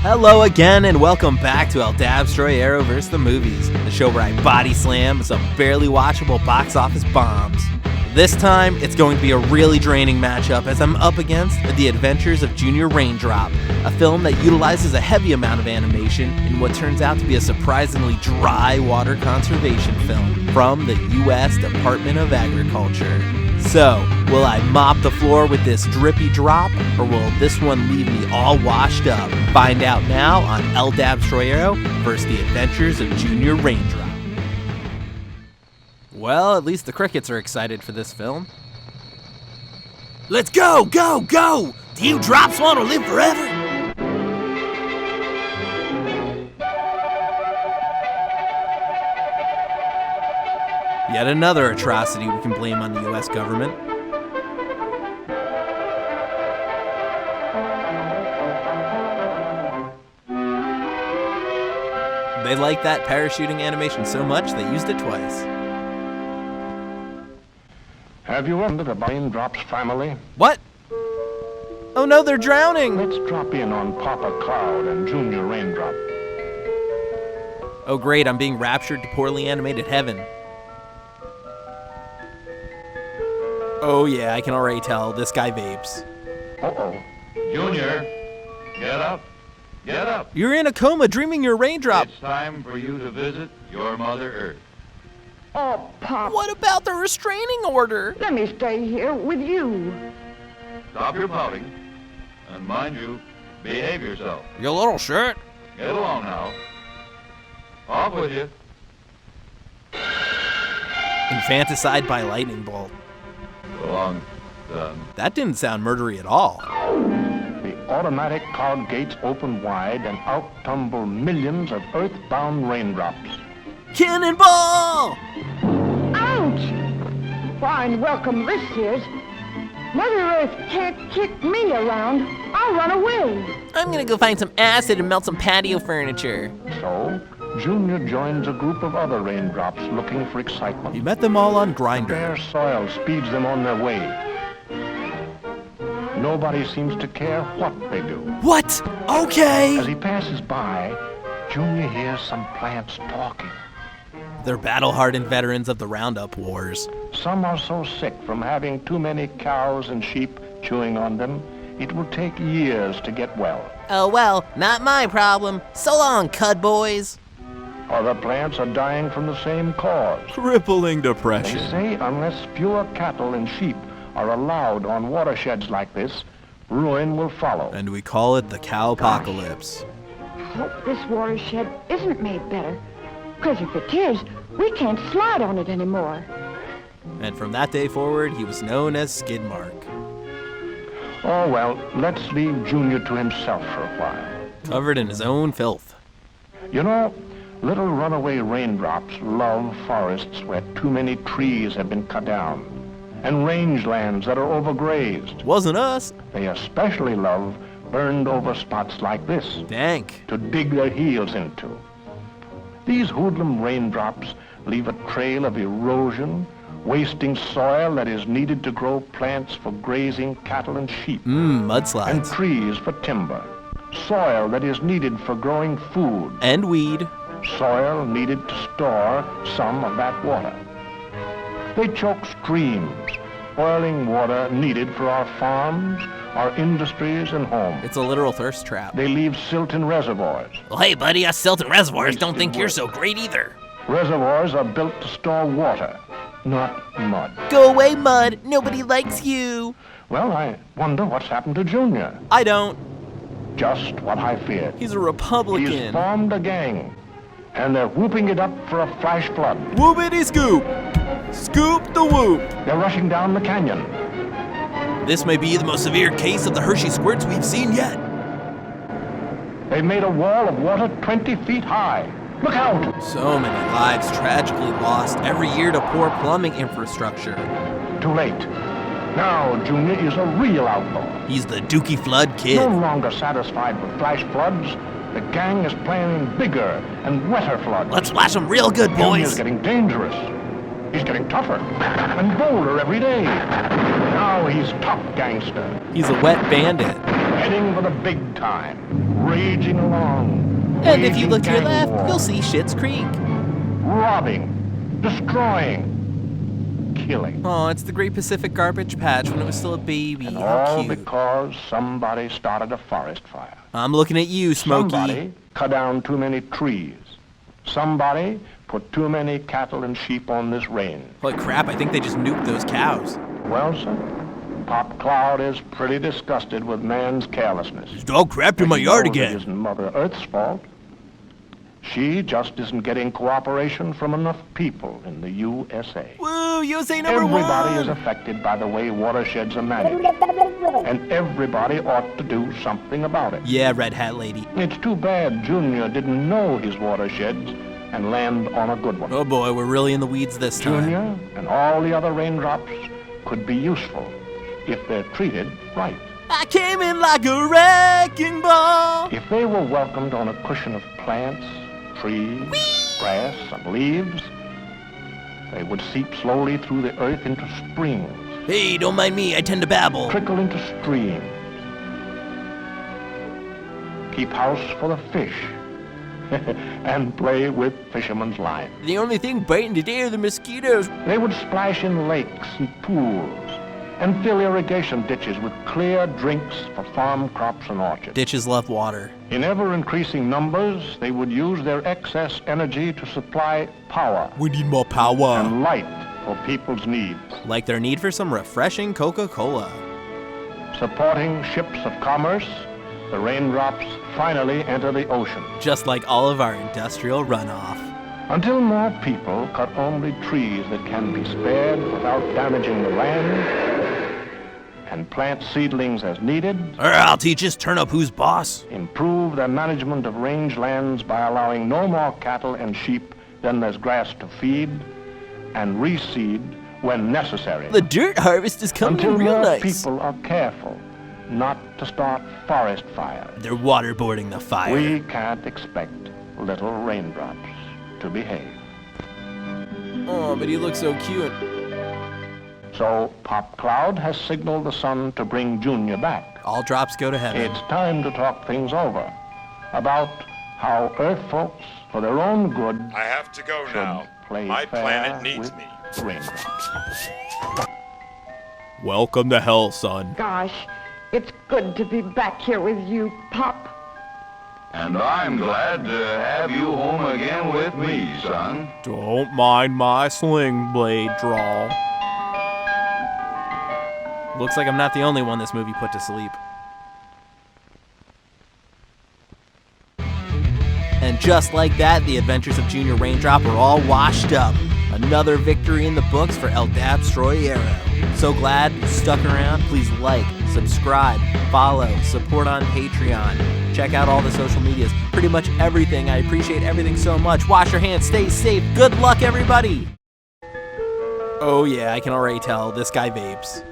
Hello again, and welcome back to Dabstroyero vs. the Movies, the show where I body slam some barely watchable box office bombs. This time, it's going to be a really draining matchup as I'm up against The Adventures of Junior Raindrop, a film that utilizes a heavy amount of animation in what turns out to be a surprisingly dry water conservation film from the U.S. Department of Agriculture. So, will I mop the floor with this drippy drop, or will this one leave me all washed up? Find out now on Dabstroyero vs. The Adventures of Junior Raindrop. Well, at least the crickets are excited for this film. Let's go, go, go! Do you drops want to live forever? Yet another atrocity we can blame on the U.S. government. They liked that parachuting animation so much they used it twice. Have you heard of the Raindrop's family? What? Oh no, they're drowning! Let's drop in on Papa Cloud and Junior Raindrop. Oh great, I'm being raptured to poorly animated heaven. Oh yeah, I can already tell this guy vapes. Uh-oh. Junior, get up. Get up. You're in a coma dreaming your raindrop. It's time for you to visit your Mother Earth. Oh, Pop, What about the restraining order? let me stay here with you. Stop your pouting. And mind you, behave yourself. You little shit. Get along now. Off with you. Infanticide by lightning bolt. Go along, son. That didn't sound murdery at all. The automatic car gates open wide and out tumble millions of earthbound raindrops. Cannonball! Ouch! Fine welcome this is. Mother Earth can't kick me around. I'll run away. I'm gonna go find some acid and melt some patio furniture. So, Junior joins a group of other raindrops looking for excitement. You met them all on Grindr. Bare soil speeds them on their way. Nobody seems to care what they do. What? Okay! As he passes by, Junior hears some plants talking. They're battle-hardened veterans of the Roundup Wars. Some are so sick from having too many cows and sheep chewing on them, it will take years to get well. Oh well, not my problem. So long, cud boys. Other plants are dying from the same cause. Crippling They depression. say unless fewer cattle and sheep are allowed on watersheds like this, ruin will follow. And we call it the cowpocalypse. I hope this watershed isn't made better. 'Cause if it is, we can't slide on it anymore. And from that day forward, he was known as Skidmark. Oh well, let's leave Junior to himself for a while. Covered in his own filth. You know, little runaway raindrops love forests where too many trees have been cut down, and rangelands that are overgrazed. Wasn't us. They especially love burned over spots like this Dank. to dig their heels into. These hoodlum raindrops leave a trail of erosion, wasting soil that is needed to grow plants for grazing cattle and sheep, and Mudslides. trees for timber, soil that is needed for growing food, And weed. soil needed to store some of that water. They choke streams, boiling water needed for our farms, our industries, and homes. It's a literal thirst trap. They leave silt in reservoirs. Well, hey, buddy, us Silton reservoirs don't think you're so great either. Reservoirs are built to store water, not mud. Go away, Mud. Nobody likes you. Well, I wonder what's happened to Junior. I don't. Just what I feared. He's a He's Republican. formed a gang, and they're whooping it up for a flash flood. Whoopity scoop. Scoop the whoop. They're rushing down the canyon. This may be the most severe case of the Hershey squirts we've seen yet. They've made a wall of water 20 feet high. Look out! So many lives tragically lost every year to poor plumbing infrastructure. Too late. Now Junior is a real outlaw. He's the Dookie Flood Kid. No longer satisfied with flash floods, the gang is planning bigger and wetter floods. Let's splash them real good, Junior's boys. getting dangerous. He's getting tougher and bolder every day. Now he's top gangster, He's a wet bandit. heading for the big time. raging along. And if you look to your waging left, gang war, you'll see Schitt's Creek. robbing, destroying, killing. Oh, it's the Great Pacific Garbage Patch when it was still a baby. And How all cute. because somebody started a forest fire. I'm looking at you, Smokey. Somebody cut down too many trees. Somebody put too many cattle and sheep on this range. Holy crap, I think they just nuked those cows. Well, sir, Pop Cloud is pretty disgusted with man's carelessness. There's dog crap in my He yard knows again. It isn't Mother Earth's fault. She just isn't getting cooperation from enough people in the USA. Woo, USA number Everybody is one! affected by the way watersheds are managed. And everybody ought to do something about it. Yeah, Red Hat Lady. It's too bad Junior didn't know his watersheds and land on a good one. Oh boy, we're really in the weeds this time. Junior and all the other raindrops could be useful if they're treated right. I came in like a wrecking ball. If they were welcomed on a cushion of plants, trees, grass, and leaves, they would seep slowly through the earth into springs, Hey, don't mind me, I tend to babble. trickle into streams, keep house for the fish, and play with fishermen's line. The only thing biting today are the mosquitoes. They would splash in lakes and pools and fill irrigation ditches with clear drinks for farm crops and orchards. Ditches love water. In ever-increasing numbers, they would use their excess energy to supply power We need more power. and light for people's needs, Like their need for some refreshing Coca-Cola. supporting ships of commerce. The raindrops finally enter the ocean. Just like all of our industrial runoff. Until more people cut only trees that can be spared without damaging the land, and plant seedlings as needed, I'll teach this turnip who's boss. improve their management of rangelands by allowing no more cattle and sheep than there's grass to feed, and reseed when necessary. The dirt harvest is coming Until in real more nice. people are careful not to start forest fires. They're waterboarding the fire. We can't expect little raindrops to behave. Oh, but he looks so cute. So Pop Cloud has signaled the sun to bring Junior back. All drops go to heaven. It's time to talk things over about how Earth folks, for their own good, I have to go should now. play My fair planet needs with me. raindrops. Welcome to hell, son. Gosh, it's good to be back here with you, Pop. And I'm glad to have you home again with me, son. Don't mind my sling blade drawl. Looks like I'm not the only one this movie put to sleep. And just like that, the Adventures of Junior Raindrop are all washed up. Another victory in the books for El Dabstroyero. So glad you stuck around. Please like, subscribe, follow, support on Patreon. Check out all the social medias. Pretty much everything. I appreciate everything so much. Wash your hands, stay safe. Good luck, everybody. Oh yeah, I can already tell this guy vapes.